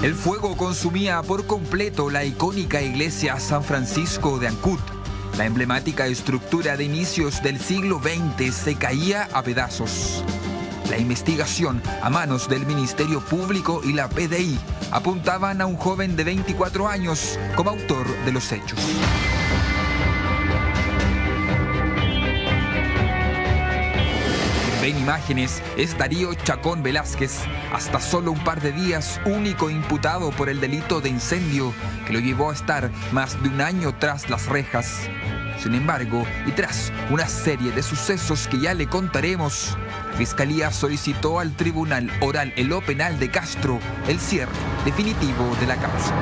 El fuego consumía por completo la icónica iglesia San Francisco de Ancud. La emblemática estructura de inicios del siglo XX se caía a pedazos. La investigación a manos del Ministerio Público y la PDI apuntaban a un joven de 24 años como autor de los hechos. En imágenes es Darío Chacón Velázquez, hasta solo un par de días único imputado por el delito de incendio que lo llevó a estar más de un año tras las rejas. Sin embargo, y tras una serie de sucesos que ya le contaremos, la Fiscalía solicitó al Tribunal Oral en lo Penal de Castro el cierre definitivo de la causa.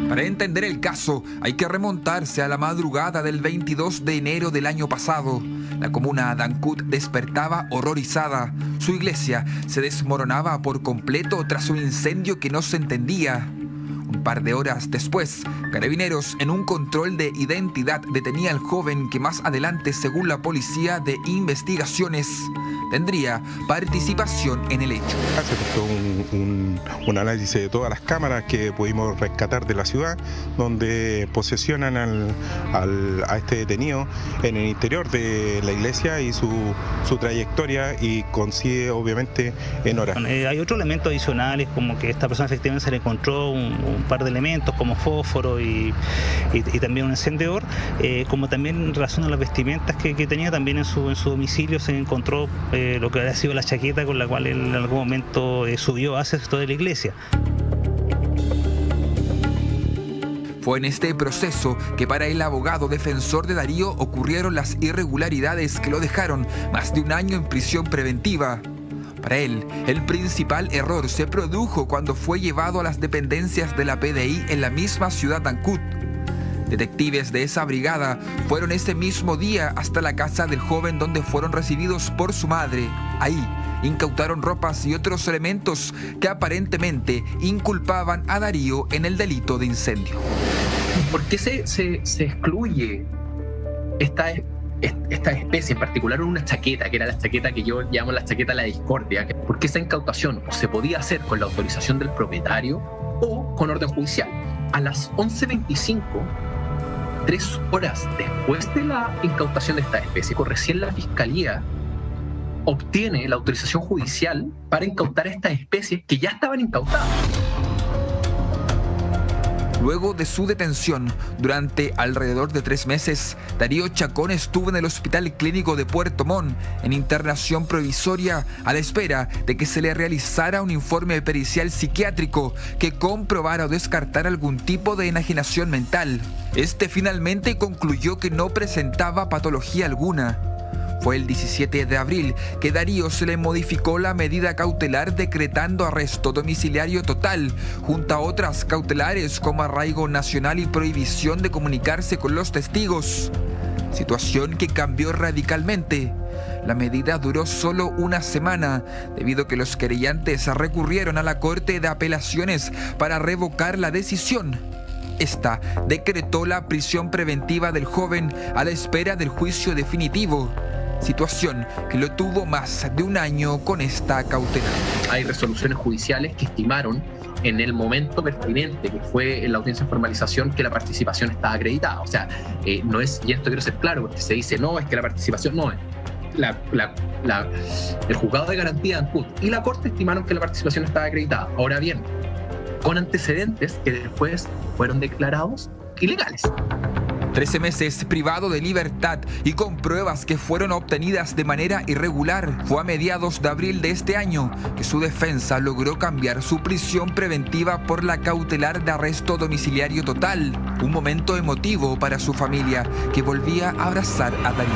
Para entender el caso, hay que remontarse a la madrugada del 22 de enero del año pasado. La comuna de Ancud despertaba horrorizada. Su iglesia se desmoronaba por completo tras un incendio que no se entendía. Un par de horas después, Carabineros, en un control de identidad, detenía al joven que más adelante, según la Policía de Investigaciones, tendría participación en el hecho. Se efectuó un análisis de todas las cámaras que pudimos rescatar de la ciudad, donde posesionan a este detenido en el interior de la iglesia y su trayectoria, y coincide obviamente en horas. Hay otros elementos adicionales, como que a esta persona efectivamente se le encontró un par de elementos como fósforo y también un encendedor, como también en relación a las vestimentas que tenía. También en su domicilio se encontró lo que había sido la chaqueta con la cual él en algún momento subió hacia esto de la iglesia. Fue en este proceso que para el abogado defensor de Darío ocurrieron las irregularidades que lo dejaron más de un año en prisión preventiva. Para él, el principal error se produjo cuando fue llevado a las dependencias de la PDI en la misma ciudad de Ancud. Detectives de esa brigada fueron ese mismo día hasta la casa del joven, donde fueron recibidos por su madre. Ahí incautaron ropas y otros elementos que aparentemente inculpaban a Darío en el delito de incendio. ¿Por qué se excluye esta especie, en particular una chaqueta, que era la chaqueta que yo llamo la chaqueta de la discordia? Porque esa incautación se podía hacer con la autorización del propietario o con orden judicial. A las 11:25, 3 horas después de la incautación de esta especie, recién la Fiscalía obtiene la autorización judicial para incautar estas especies que ya estaban incautadas. Luego de su detención, durante alrededor de 3 meses, Darío Chacón estuvo en el Hospital Clínico de Puerto Montt en internación provisoria a la espera de que se le realizara un informe pericial psiquiátrico que comprobara o descartara algún tipo de enajenación mental. Este finalmente concluyó que no presentaba patología alguna. Fue el 17 de abril que Darío se le modificó la medida cautelar, decretando arresto domiciliario total, junto a otras cautelares como arraigo nacional y prohibición de comunicarse con los testigos. Situación que cambió radicalmente. La medida duró solo una semana, debido a que los querellantes recurrieron a la Corte de Apelaciones para revocar la decisión. Esta decretó la prisión preventiva del joven a la espera del juicio definitivo. Situación que lo tuvo más de un año con esta cautela. Hay resoluciones judiciales que estimaron en el momento pertinente, que fue en la audiencia de formalización, que la participación estaba acreditada. O sea, no es, y esto quiero ser claro, porque se dice, no, es que la participación no es. El juzgado de garantía de Ancud y la Corte estimaron que la participación estaba acreditada. Ahora bien, con antecedentes que después fueron declarados ilegales. 13 meses privado de libertad y con pruebas que fueron obtenidas de manera irregular. Fue a mediados de abril de este año que su defensa logró cambiar su prisión preventiva por la cautelar de arresto domiciliario total. Un momento emotivo para su familia, que volvía a abrazar a Darío.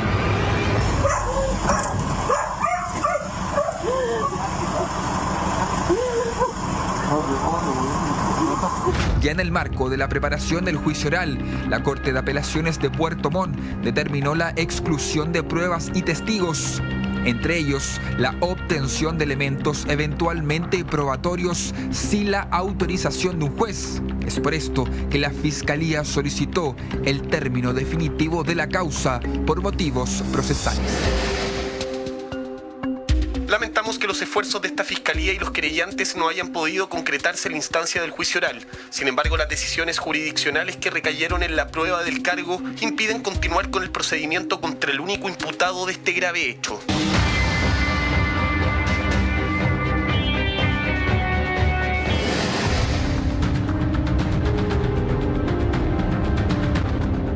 Ya en el marco de la preparación del juicio oral, la Corte de Apelaciones de Puerto Montt determinó la exclusión de pruebas y testigos. entre ellos la obtención de elementos eventualmente probatorios sin la autorización de un juez. Es por esto que la Fiscalía solicitó el término definitivo de la causa por motivos procesales. Lamentamos que los esfuerzos de esta Fiscalía y los querellantes no hayan podido concretarse en la instancia del juicio oral. Sin embargo, las decisiones jurisdiccionales que recayeron en la prueba del cargo impiden continuar con el procedimiento contra el único imputado de este grave hecho.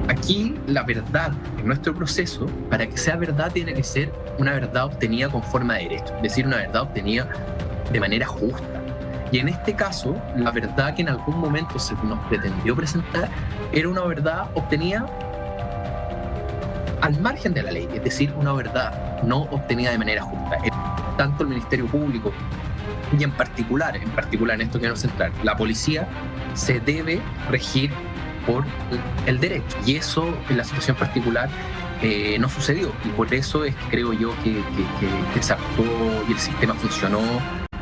Aquí la verdad en nuestro proceso, para que sea verdad, tiene que ser una verdad obtenida conforme a derecho, es decir, una verdad obtenida de manera justa. Y en este caso, la verdad que en algún momento se nos pretendió presentar era una verdad obtenida al margen de la ley, es decir, una verdad no obtenida de manera justa. Tanto el Ministerio Público y en particular en esto quiero centrar, la policía se debe regir por el derecho, y eso en la situación particular no sucedió, y por eso es que creo yo que se actuó y el sistema funcionó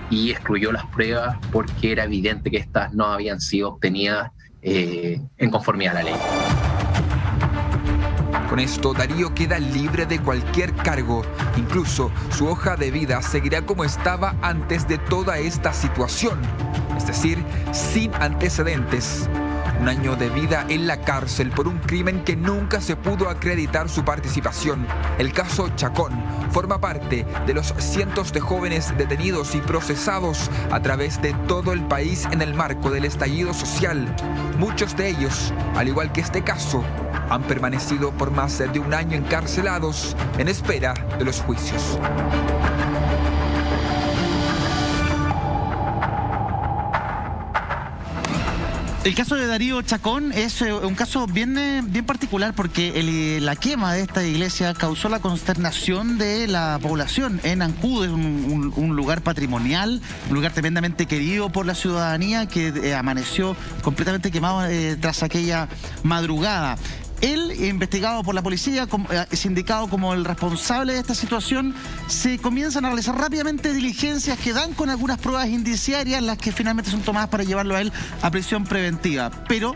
y excluyó las pruebas, porque era evidente que estas no habían sido obtenidas en conformidad a la ley. Con esto, Darío queda libre de cualquier cargo. Incluso su hoja de vida seguirá como estaba antes de toda esta situación, es decir, sin antecedentes. Un año de vida en la cárcel por un crimen que nunca se pudo acreditar su participación. El caso Chacón forma parte de los cientos de jóvenes detenidos y procesados a través de todo el país en el marco del estallido social. Muchos de ellos, al igual que este caso, han permanecido por más de un año encarcelados en espera de los juicios. El caso de Darío Chacón es un caso bien particular, porque la quema de esta iglesia causó la consternación de la población en Ancud. Es un lugar patrimonial, un lugar tremendamente querido por la ciudadanía, que amaneció completamente quemado tras aquella madrugada. Él, investigado por la policía, es indicado como el responsable de esta situación. Se comienzan a realizar rápidamente diligencias que dan con algunas pruebas indiciarias, las que finalmente son tomadas para llevarlo a él a prisión preventiva. Pero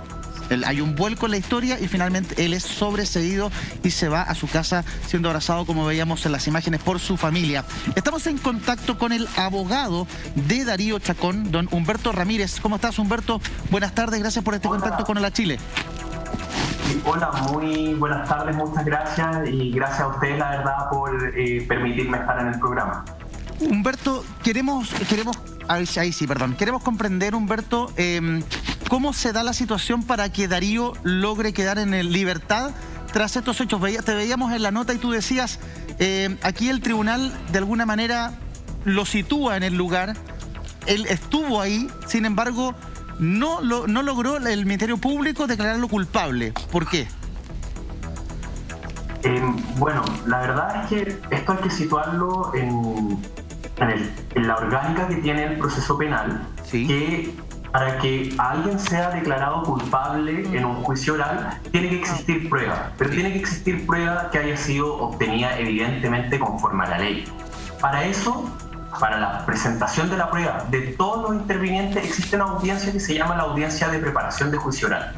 hay un vuelco en la historia y finalmente él es sobreseído y se va a su casa siendo abrazado, como veíamos en las imágenes, por su familia. Estamos en contacto con el abogado de Darío Chacón, don Humberto Ramírez. ¿Cómo estás, Humberto? Buenas tardes, gracias por este contacto con Hola Chile. Hola, muy buenas tardes, muchas gracias, y gracias a ustedes, la verdad, por permitirme estar en el programa. Humberto, queremos comprender, Humberto, cómo se da la situación para que Darío logre quedar en libertad tras estos hechos. Te veíamos en la nota y tú decías, aquí el tribunal de alguna manera lo sitúa en el lugar, él estuvo ahí, sin embargo no logró el Ministerio Público declararlo culpable. ¿Por qué? Bueno, la verdad es que esto hay que situarlo en la orgánica que tiene el proceso penal, ¿sí? Que para que alguien sea declarado culpable en un juicio oral tiene que existir prueba, pero tiene que existir prueba que haya sido obtenida evidentemente conforme a la ley. Para eso, para la presentación de la prueba de todos los intervinientes, existe una audiencia que se llama la audiencia de preparación de juicio oral.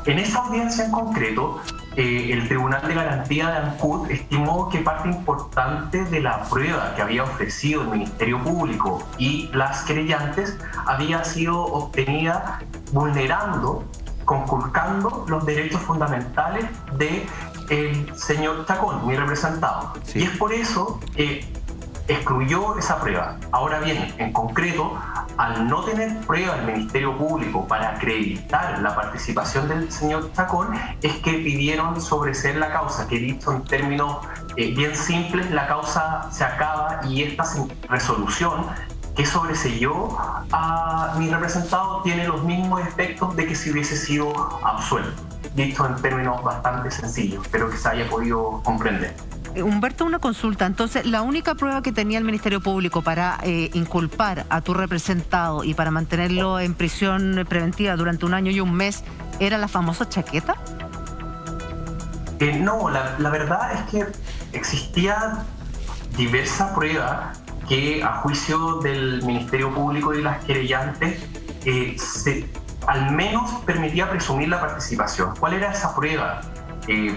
En esa audiencia en concreto, el Tribunal de Garantía de Ancud estimó que parte importante de la prueba que había ofrecido el Ministerio Público y las querellantes había sido obtenida vulnerando, conculcando los derechos fundamentales del señor Chacón, mi representado. Sí. Y es por eso que excluyó esa prueba. Ahora bien, en concreto, al no tener prueba el Ministerio Público para acreditar la participación del señor Chacón, es que pidieron sobreseer la causa, que dicho en términos bien simples, la causa se acaba y esta resolución que sobreseyó a mi representado tiene los mismos efectos de que si hubiese sido absuelto. Dicho en términos bastante sencillos, espero que se haya podido comprender. Humberto, una consulta. Entonces, la única prueba que tenía el Ministerio Público para inculpar a tu representado y para mantenerlo en prisión preventiva durante 1 año y 1 mes era la famosa chaqueta. No, la verdad es que existía diversa prueba que a juicio del Ministerio Público y las querellantes al menos permitía presumir la participación. ¿Cuál era esa prueba?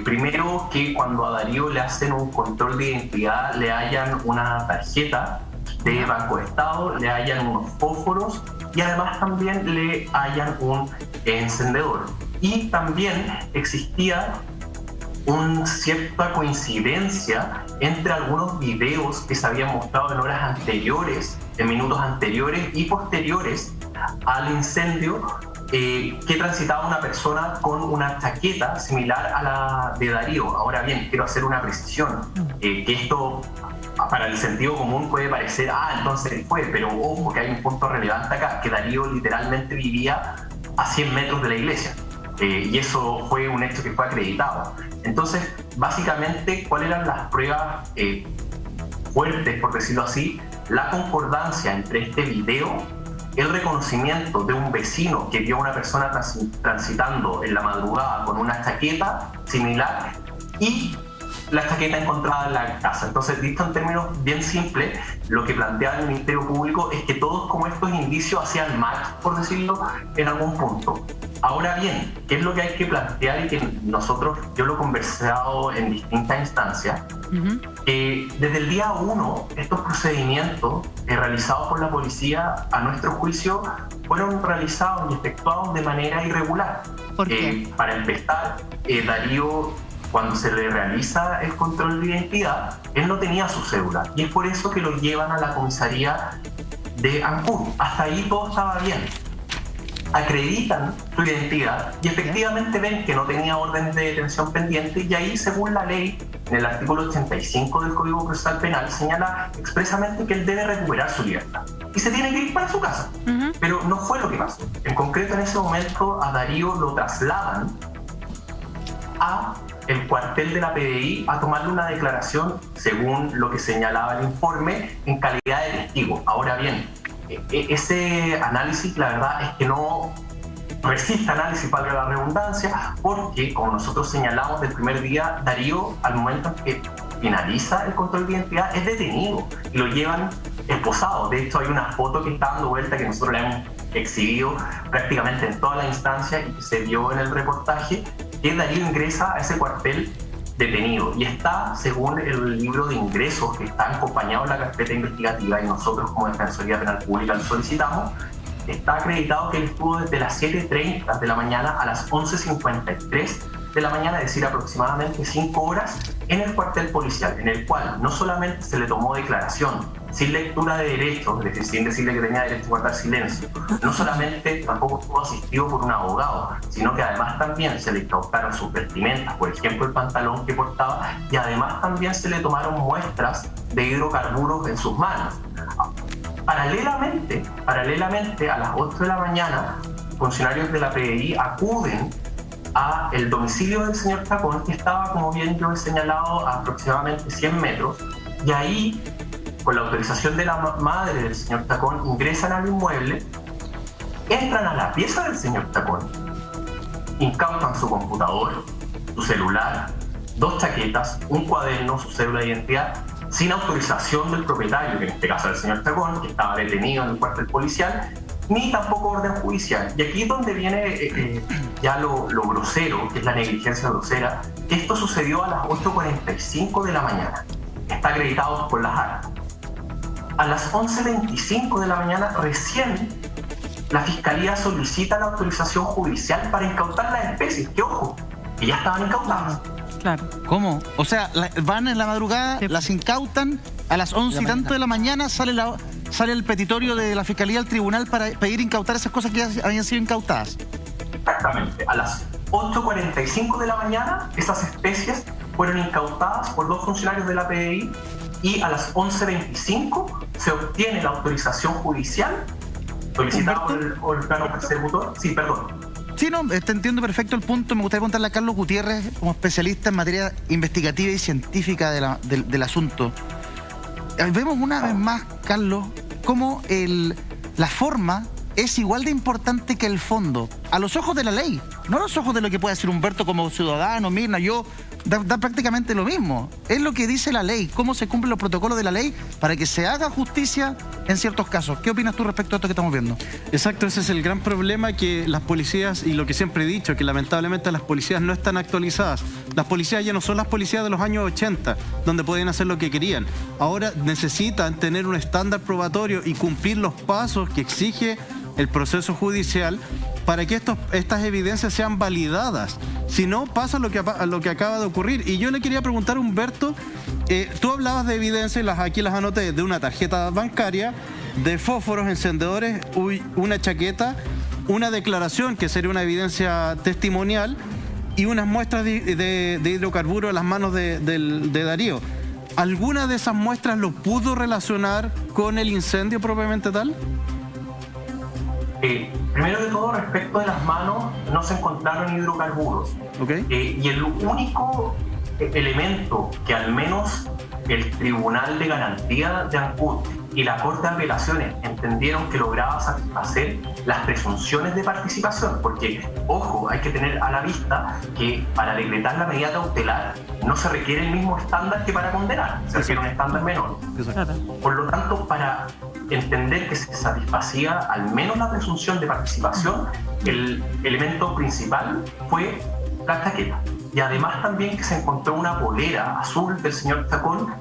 Primero, que cuando a Darío le hacen un control de identidad, le hallan una tarjeta de Banco de Estado, le hallan unos fósforos y además también le hallan un encendedor. Y también existía una cierta coincidencia entre algunos videos que se habían mostrado en horas anteriores, en minutos anteriores y posteriores al incendio, que transitaba una persona con una chaqueta similar a la de Darío. Ahora bien, quiero hacer una precisión, que esto para el sentido común puede parecer, entonces fue, pero ojo que hay un punto relevante acá, que Darío literalmente vivía a 100 metros de la iglesia. Y eso fue un hecho que fue acreditado. Entonces, básicamente, ¿cuáles eran las pruebas fuertes, por decirlo así? La concordancia entre este video, el reconocimiento de un vecino que vio a una persona transitando en la madrugada con una chaqueta similar y la chaqueta encontrada en la casa. Entonces, dicho en términos bien simples, lo que plantea el Ministerio Público es que todos como estos indicios hacían match, por decirlo, en algún punto. Ahora bien, ¿qué es lo que hay que plantear? Y que yo lo he conversado en distintas instancias, desde el día 1, estos procedimientos realizados por la policía, a nuestro juicio, fueron realizados y efectuados de manera irregular. ¿Por qué? Para empezar, Darío, cuando se le realiza el control de identidad, él no tenía su cédula y es por eso que lo llevan a la comisaría de Ancud. Hasta ahí todo estaba bien. Acreditan su identidad y efectivamente ven que no tenía orden de detención pendiente, y ahí, según la ley, en el artículo 85 del Código Procesal Penal, señala expresamente que él debe recuperar su libertad y se tiene que ir para su casa. Pero no fue lo que pasó. En concreto, en ese momento a Darío lo trasladan a el cuartel de la PDI a tomarle una declaración, según lo que señalaba el informe, en calidad de testigo. Ahora bien, ese análisis, la verdad es que no resiste análisis, valga la redundancia, porque, como nosotros señalamos del primer día, Darío, al momento en que finaliza el control de identidad, es detenido y lo llevan esposado. De hecho, hay una foto que está dando vuelta, que nosotros la hemos exhibido prácticamente en toda la instancia y que se vio en el reportaje, que Darío ingresa a ese cuartel detenido y está, según el libro de ingresos que está acompañado en la carpeta investigativa, y nosotros como Defensoría Penal Pública lo solicitamos, está acreditado que él estuvo desde las 7:30 de la mañana a las 11:53 de la mañana, es decir, aproximadamente 5 horas, en el cuartel policial, en el cual no solamente se le tomó declaración sin lectura de derechos, es decir, sin decirle que tenía derecho a guardar silencio, no solamente tampoco estuvo asistido por un abogado, sino que además también se le incautaron sus vestimentas, por ejemplo el pantalón que portaba, y además también se le tomaron muestras de hidrocarburos en sus manos. Paralelamente, a las 8 de la mañana, funcionarios de la PDI acuden a el domicilio del señor Chacón, que estaba, como bien yo he señalado, a aproximadamente 100 metros, y ahí, con la autorización de la madre del señor Chacón, ingresan al inmueble, entran a la pieza del señor Chacón, incautan su computador, su celular, 2 chaquetas, un cuaderno, su cédula de identidad, sin autorización del propietario, que en este caso era el señor Chacón, que estaba detenido en el cuartel policial, ni tampoco orden judicial. Y aquí es donde viene ya lo grosero, que es la negligencia grosera. Esto sucedió a las 8:45 de la mañana. Está acreditado por las actas. A las 11:25 de la mañana recién la Fiscalía solicita la autorización judicial para incautar las especies. Que ojo, que ya estaban incautadas. Claro. ¿Cómo? O sea, van en la madrugada, Sí. las incautan, a las 11 y tanto de la mañana sale el petitorio de la Fiscalía al tribunal para pedir incautar esas cosas que ya habían sido incautadas. Exactamente. A las 8:45 de la mañana esas especies fueron incautadas por 2 funcionarios de la PDI, y a las 11:25 se obtiene la autorización judicial solicitada por el órgano persecutor. Sí, perdón. Sí, no, te entiendo perfecto el punto. Me gustaría preguntarle a Carlos Gutiérrez, como especialista en materia investigativa y científica del asunto. Vemos una vez más, Carlos, cómo la forma es igual de importante que el fondo, a los ojos de la ley, no a los ojos de lo que puede hacer Humberto como ciudadano, Mirna, yo da prácticamente lo mismo. Es lo que dice la ley, cómo se cumplen los protocolos de la ley para que se haga justicia en ciertos casos. ¿Qué opinas tú respecto a esto que estamos viendo? Exacto, ese es el gran problema, que las policías, y lo que siempre he dicho, que lamentablemente las policías no están actualizadas. Las policías ya no son las policías de los años 80, donde podían hacer lo que querían. Ahora necesitan tener un estándar probatorio y cumplir los pasos que exige el proceso judicial para que estas evidencias sean validadas. Si no, pasa lo que acaba de ocurrir. Y yo le quería preguntar a Humberto, tú hablabas de evidencias, aquí las anoté, de una tarjeta bancaria, de fósforos, encendedores, una chaqueta, una declaración que sería una evidencia testimonial y unas muestras de hidrocarburos en las manos de Darío. ¿Alguna de esas muestras lo pudo relacionar con el incendio propiamente tal? Primero de todo, respecto de las manos, no se encontraron hidrocarburos. Okay. Y el único elemento que al menos el Tribunal de Garantía de Ancud y la Corte de Apelaciones entendieron que lograba satisfacer las presunciones de participación, porque, ojo, hay que tener a la vista que para decretar la medida cautelar no se requiere el mismo estándar que para condenar, se requiere un estándar menor. Por lo tanto, para entender que se satisfacía al menos la presunción de participación, el elemento principal fue la chaqueta. Y además también que se encontró una polera azul del señor Chacón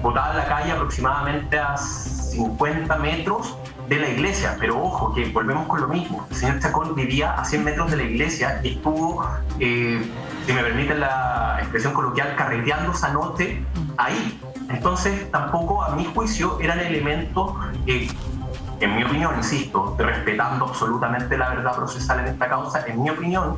botada en la calle aproximadamente a 50 metros de la iglesia. Pero ojo, que volvemos con lo mismo. El señor Chacón vivía a 100 metros de la iglesia y estuvo, si me permiten la expresión coloquial, carreteando esa noche ahí. Entonces, tampoco, a mi juicio, eran elementos, en mi opinión, insisto, respetando absolutamente la verdad procesal en esta causa, en mi opinión,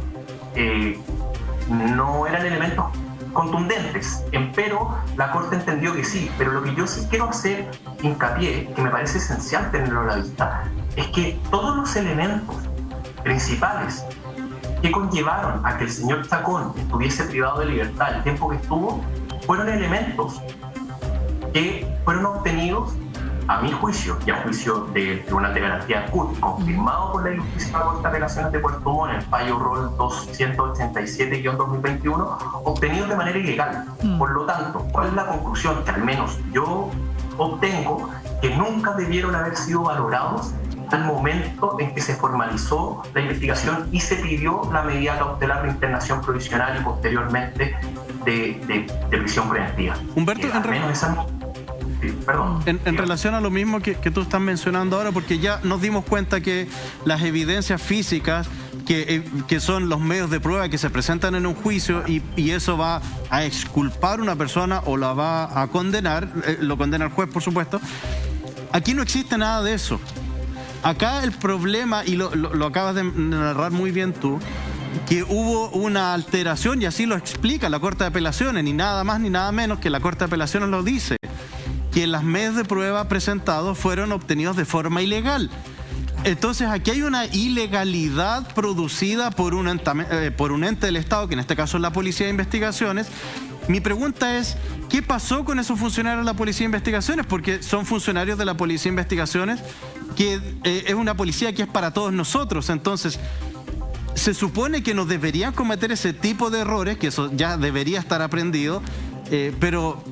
no eran elementos contundentes, pero la Corte entendió que sí. Pero lo que yo sí quiero hacer hincapié, que me parece esencial tenerlo a la vista, es que todos los elementos principales que conllevaron a que el señor Chacón estuviese privado de libertad el tiempo que estuvo, fueron elementos que fueron obtenidos, a mi juicio y a juicio del Tribunal de Garantía Ancud, confirmado por la Ilustrísima Corte de Apelaciones de Puerto Montt en el fallo ROL 287-2021, obtenidos de manera ilegal. Por lo tanto, ¿cuál es la conclusión? Que al menos yo obtengo que nunca debieron haber sido valorados al momento en que se formalizó la investigación y se pidió la medida cautelar de internación provisional y posteriormente de prisión preventiva. Humberto, en relación a lo mismo que tú estás mencionando ahora, porque ya nos dimos cuenta que las evidencias físicas, que son los medios de prueba que se presentan en un juicio y eso va a exculpar a una persona o la va a condenar, lo condena el juez, por supuesto. Aquí no existe nada de eso. Acá el problema, y lo acabas de narrar muy bien tú, que hubo una alteración, y así lo explica la Corte de Apelaciones, ni nada más ni nada menos que la Corte de Apelaciones lo dice, que las medios de prueba presentados fueron obtenidos de forma ilegal. Entonces aquí hay una ilegalidad producida por un ente del Estado, que en este caso es la Policía de Investigaciones. Mi pregunta es, ¿qué pasó con esos funcionarios de la Policía de Investigaciones? Porque son funcionarios de la Policía de Investigaciones, que es una policía que es para todos nosotros. Entonces, se supone que no deberían cometer ese tipo de errores, que eso ya debería estar aprendido, pero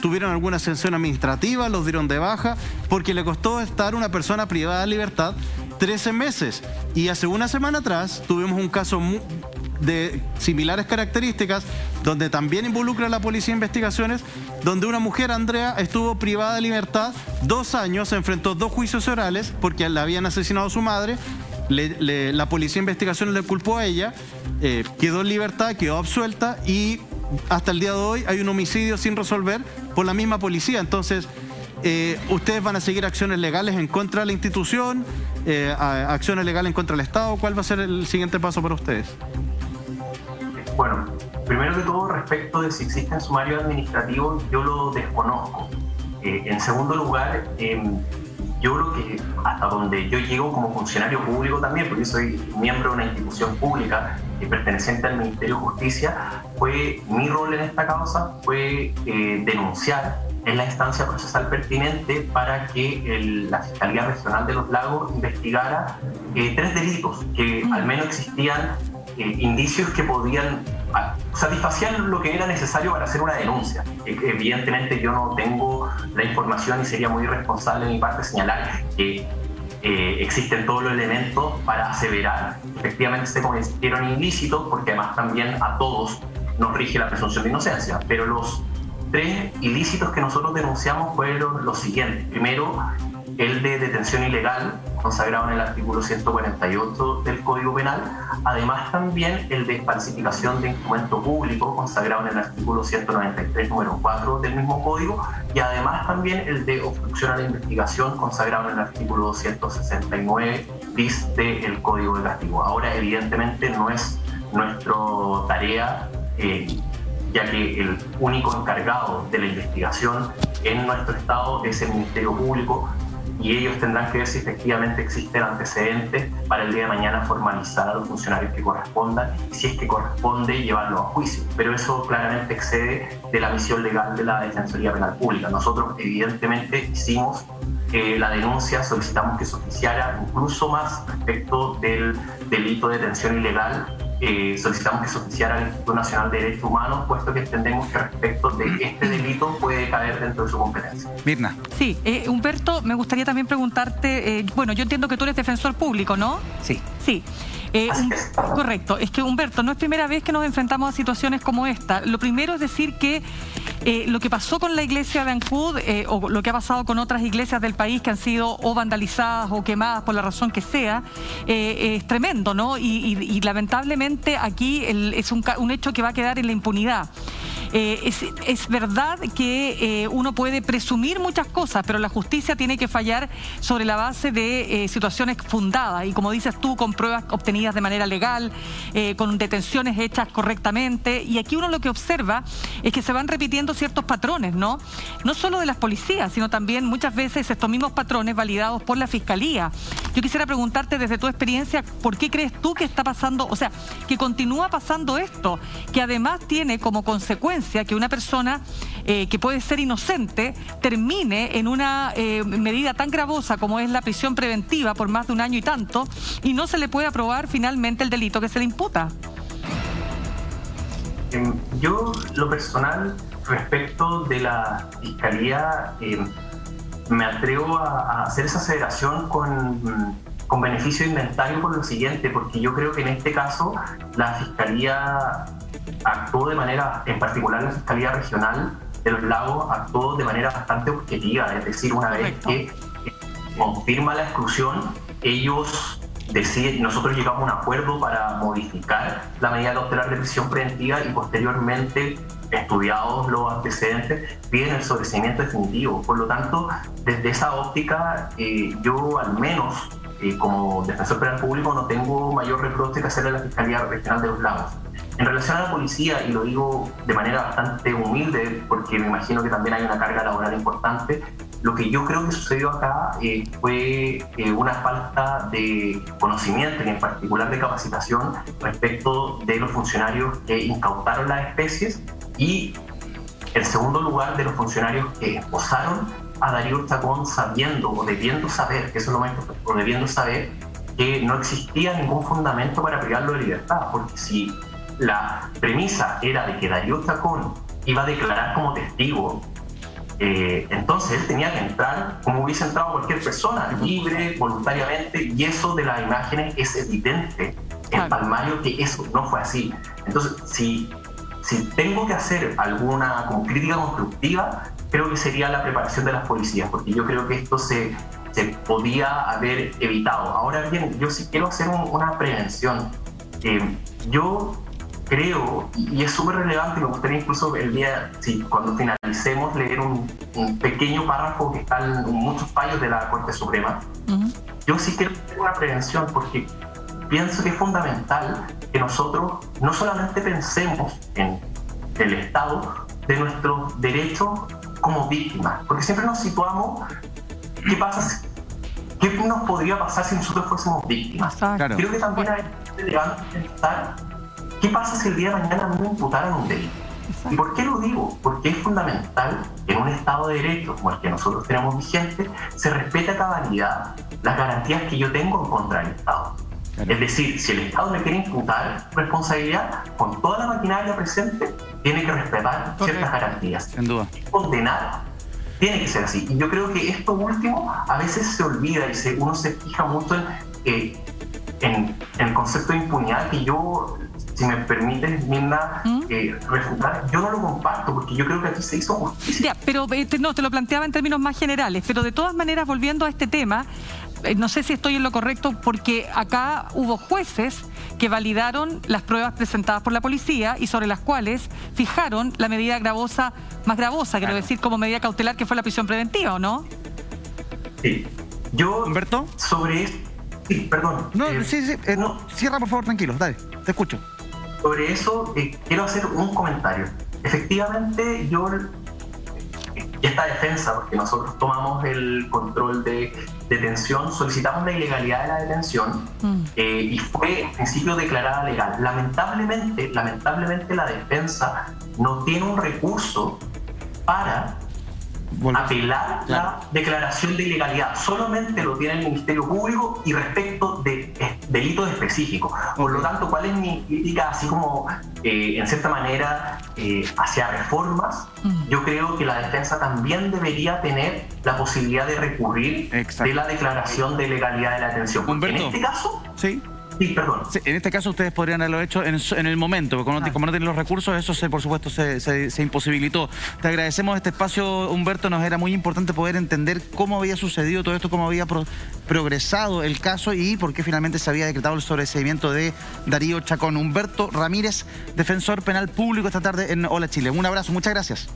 tuvieron alguna sanción administrativa, los dieron de baja, porque le costó estar una persona privada de libertad 13 meses. Y hace una semana atrás tuvimos un caso de similares características, donde también involucra a la Policía de Investigaciones, donde una mujer, Andrea, estuvo privada de libertad 2 años, se enfrentó 2 juicios orales porque le habían asesinado a su madre. La Policía de Investigaciones le culpó a ella, quedó en libertad, quedó absuelta, y hasta el día de hoy hay un homicidio sin resolver por la misma policía. Entonces, ¿ustedes van a seguir acciones legales en contra de la institución, acciones legales en contra del Estado? ¿Cuál va a ser el siguiente paso para ustedes? Bueno, primero que todo, respecto de si existen sumarios administrativos, yo lo desconozco. En segundo lugar, yo creo que hasta donde yo llego como funcionario público también, porque soy miembro de una institución pública perteneciente al Ministerio de Justicia, mi rol en esta causa fue denunciar en la instancia procesal pertinente para que la Fiscalía Regional de los Lagos investigara 3 delitos que al menos existían indicios que podían satisfacían lo que era necesario para hacer una denuncia. Evidentemente yo no tengo la información y sería muy irresponsable de mi parte señalar que existen todos los elementos para aseverar que efectivamente se cometieron ilícitos, porque además también a todos nos rige la presunción de inocencia. Pero los 3 ilícitos que nosotros denunciamos fueron los siguientes. Primero, el de detención ilegal, consagrado en el artículo 148 del Código Penal. Además también el de falsificación de instrumento público, consagrado en el artículo 193, número 4 del mismo Código. Y además también el de obstrucción a la investigación, consagrado en el artículo 169 bis del Código de Castigo. Ahora, evidentemente, no es nuestra tarea, ya que el único encargado de la investigación en nuestro Estado es el Ministerio Público, y ellos tendrán que ver si efectivamente existen antecedentes para el día de mañana formalizar a los funcionarios que correspondan, y si es que corresponde llevarlos a juicio. Pero eso claramente excede de la misión legal de la Defensoría Penal Pública. Nosotros evidentemente hicimos la denuncia, solicitamos que se oficiara incluso más respecto del delito de detención ilegal. Solicitamos que se oficiara al Instituto Nacional de Derechos Humanos, puesto que entendemos que respecto de este delito puede caer dentro de su competencia. Mirna. Sí, Humberto, me gustaría también preguntarte, bueno, yo entiendo que tú eres defensor público, ¿no? Sí. Sí. Correcto, es que Humberto, no es primera vez que nos enfrentamos a situaciones como esta. Lo primero es decir que lo que pasó con la iglesia de Ancud o lo que ha pasado con otras iglesias del país que han sido o vandalizadas o quemadas por la razón que sea, es tremendo, ¿no? Y lamentablemente aquí es un hecho que va a quedar en la impunidad. Es verdad que uno puede presumir muchas cosas, pero la justicia tiene que fallar sobre la base de situaciones fundadas y, como dices tú, con pruebas obtenidas de manera legal, con detenciones hechas correctamente. Y aquí uno lo que observa es que se van repitiendo ciertos patrones, ¿no? No solo de las policías, sino también muchas veces estos mismos patrones validados por la Fiscalía. Yo quisiera preguntarte desde tu experiencia, ¿por qué crees tú que está pasando, o sea, que continúa pasando esto, que además tiene como consecuencia que una persona que puede ser inocente termine en una medida tan gravosa como es la prisión preventiva por más de 1 año y tanto, y no se le puede aprobar finalmente el delito que se le imputa? Yo, lo personal, respecto de la Fiscalía, me atrevo a hacer esa aseveración con beneficio de inventario por lo siguiente, porque yo creo que en este caso la Fiscalía actuó de manera, en particular la Fiscalía Regional de los Lagos, actuó de manera bastante objetiva, es decir, una vez que confirma la exclusión, ellos deciden, nosotros llegamos a un acuerdo para modificar la medida cautelar de prisión preventiva y posteriormente, estudiados los antecedentes, piden el sobreseimiento definitivo. Por lo tanto, desde esa óptica, yo al menos como defensor penal público no tengo mayor reproche que hacerle a la Fiscalía Regional de los Lagos. En relación a la policía, y lo digo de manera bastante humilde porque me imagino que también hay una carga laboral importante, lo que yo creo que sucedió acá fue una falta de conocimiento y en particular de capacitación respecto de los funcionarios que incautaron las especies y, en segundo lugar, de los funcionarios que esposaron a Darío Chacón sabiendo o debiendo saber, que eso es lo más importante, o debiendo saber que no existía ningún fundamento para privarlo de libertad, porque si la premisa era de que Darío Chacón iba a declarar como testigo, entonces él tenía que entrar como hubiese entrado cualquier persona, libre, voluntariamente, y eso de las imágenes es evidente en palmario que eso no fue así. Entonces, si tengo que hacer alguna como crítica constructiva, creo que sería la preparación de las policías, porque yo creo que esto se podía haber evitado. Ahora bien, yo sí quiero hacer una prevención. Yo creo, y es súper relevante, me gustaría incluso el día, cuando finalicemos, leer un pequeño párrafo que está en muchos fallos de la Corte Suprema. Yo sí quiero hacer una prevención porque pienso que es fundamental que nosotros no solamente pensemos en el estado de nuestros derechos como víctimas, porque siempre nos situamos, ¿qué nos podría pasar si nosotros fuésemos víctimas? Claro. Creo que también es relevante pensar ¿qué pasa si el día de mañana a mí me imputaran un delito? ¿Y por qué lo digo? Porque es fundamental que en un Estado de Derecho como el que nosotros tenemos vigente se respete a cabalidad las garantías que yo tengo en contra del Estado. Claro. Es decir, si el Estado le quiere imputar responsabilidad, con toda la maquinaria presente, tiene que respetar ciertas garantías. Sin duda. Condenar tiene que ser así. Y yo creo que esto último a veces se olvida y uno se fija mucho en el concepto de impunidad, que yo, si me permites, Mirna, refutar, yo no lo comparto, porque yo creo que aquí se hizo justicia. Ya, pero no, te lo planteaba en términos más generales, pero de todas maneras, volviendo a este tema, no sé si estoy en lo correcto, porque acá hubo jueces que validaron las pruebas presentadas por la policía y sobre las cuales fijaron la medida más gravosa, quiero decir, como medida cautelar, que fue la prisión preventiva, ¿o no? Sí. Yo, ¿Humberto? Sobre esto... Sí, perdón. No, no. Cierra, por favor, tranquilo, dale, te escucho. Sobre eso, quiero hacer un comentario. Efectivamente, esta defensa, porque nosotros tomamos el control de detención, solicitamos la ilegalidad de la detención y fue en principio declarada legal. Lamentablemente la defensa no tiene un recurso para apelar la declaración de ilegalidad. Solamente lo tiene el Ministerio Público y respecto de delitos específicos. Por lo tanto, ¿cuál es mi crítica? Así como, en cierta manera, hacia reformas, yo creo que la defensa también debería tener la posibilidad de recurrir de la declaración de legalidad de la detención. Porque en este caso... Sí. Sí, perdón. Sí, en este caso ustedes podrían haberlo hecho en el momento, porque como no tienen los recursos, eso por supuesto se imposibilitó. Te agradecemos este espacio, Humberto, nos era muy importante poder entender cómo había sucedido todo esto, cómo había progresado el caso y por qué finalmente se había decretado el sobreseimiento de Darío Chacón. Humberto Ramírez, defensor penal público esta tarde en Hola Chile. Un abrazo, muchas gracias.